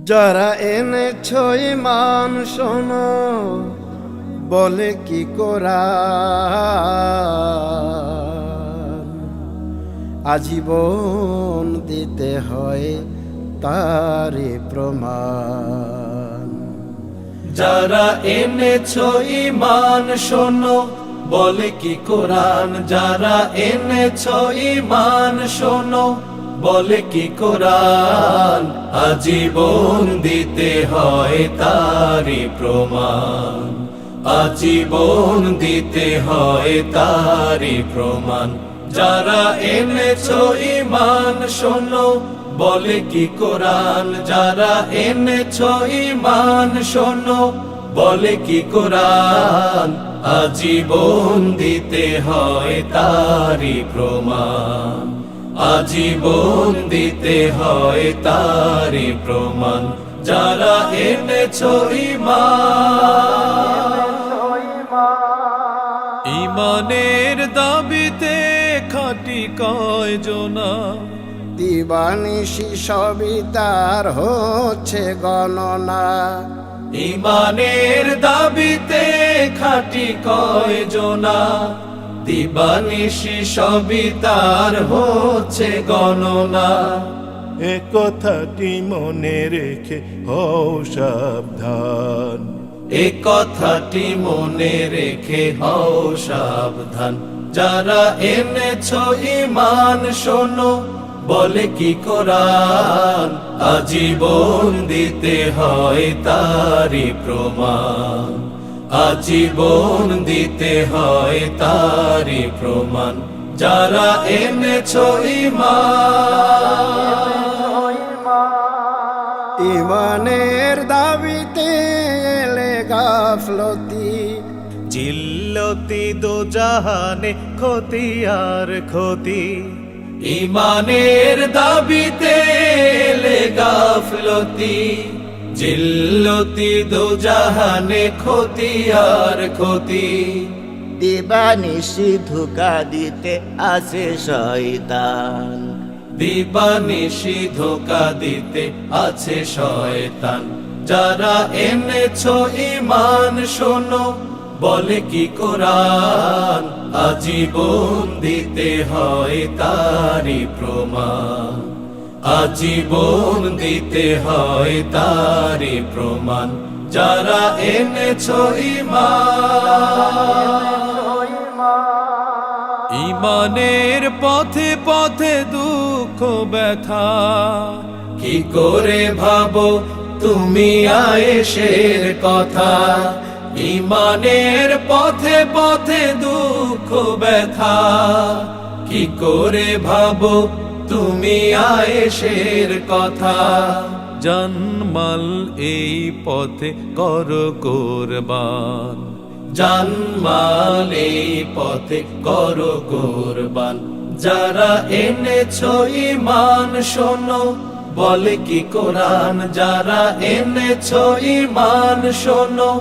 যারা এনেছ ঈমান শোনো, বলে কি কোরআন, আজীবন দিতে হয় তারে প্রমাণ। যারা এনেছ ঈমান শোনো, বলে কি কোরআন। যারা এনেছ ঈমান শোনো, বলে কি কোরআন, আজীবন দিতে হয় তারি প্রমাণ। আজীবন দিতে হয় তারি প্রমাণ। যারা এনেছ ঈমান শোনো, বলে কি কোরআন। যারা এনেছ ঈমান শোনো, বলে কি কোরআন, আজীবন দিতে হয় তারি প্রমাণ। আজীবন দিতে হয় তারি প্রমাণ। যারা এনেছ ঈমান। ঈমানের দাবিতে খাঁটি কয়জনা, দিবানিশি সবই তার হচ্ছে গণনা। ঈমানের দাবিতে খাঁটি কয়জনা, দিবানিশি সবই তার হচ্ছে গণনা। এ কথাটি মনে রেখে হও সাবধান। এ কথাটি মনে রেখে হও সাবধান। যারা এনেছ ঈমান শোনো, বলে কি কোরআন, আজীবন দিতে হয় তারি প্রমাণ। আজীবন দিতে হয় তারি প্রমাণ। যারা এনেছ ঈমান। ঈমানের দাবিতে এলে গাফলতি, জিল্লতি দোজাহানে ক্ষতি আর ক্ষতি। ঈমানের দাবিতে এলে গাফলতি, জিল্লতি দোজাহানে ক্ষতি আর ক্ষতি। দিবানিশি ধোঁকা দিতে আসে শয়তান। দিবানিশি ধোঁকা দিতে আছে শয়তান। যারা এনেছ ঈমান শোনো, বলে কি কোরআন, আজীবন দিতে হয় তারি প্রমাণ। আজীবন দিতে হয় তারি প্রমাণ। যারা এনেছ ঈমান। ঈমানের পথে পথে দুঃখ ব্যথা, কি করে ভাবো তুমি আয়েশের কথা। ঈমানের পথে পথে দুঃখ ব্যথা, কি করে ভাবো তুমি আয়েশের কথা। জানমাল এই পথে কর কোরবান। জানমাল এই পথে কর কোরবান। যারা এনেছ ঈমান শোনো, বলে কি কোরআন। যারা এনেছ ঈমান শোনো,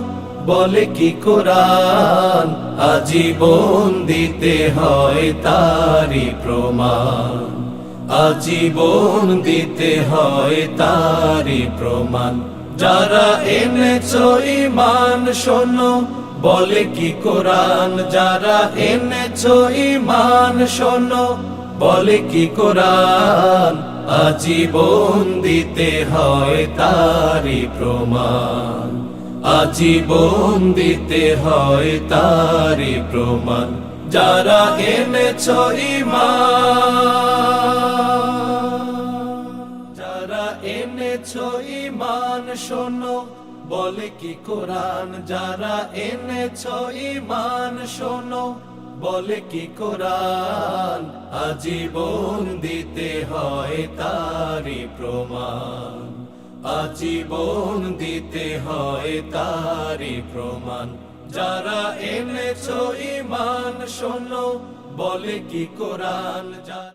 বলে কি কোরআন, আজীবন দিতে হয় তারি প্রমাণ। আজীবন দিতে হয় তারি প্রমাণ। যারা এনেছ ঈমান শোনো, বলে কি কোরআন। যারা এনেছ ঈমান শোনো, বলে কি কোরআন, আজীবন দিতে হয় তারি প্রমাণ। আজীবন দিতে হয় তারি প্রমাণ। যারা এনেছ ঈমান। যারা এনেছ ঈমান শোনো, বলে কি কোরআন। যারা এনেছ ঈমান শোনো, বলে কি কোরআন, আজীবন দিতে হয় তারি প্রমাণ। আজীবন দিতে হয় তারি প্রমাণ। যারা এনেছ ঈমান শোনো, বলে কি কোরআন।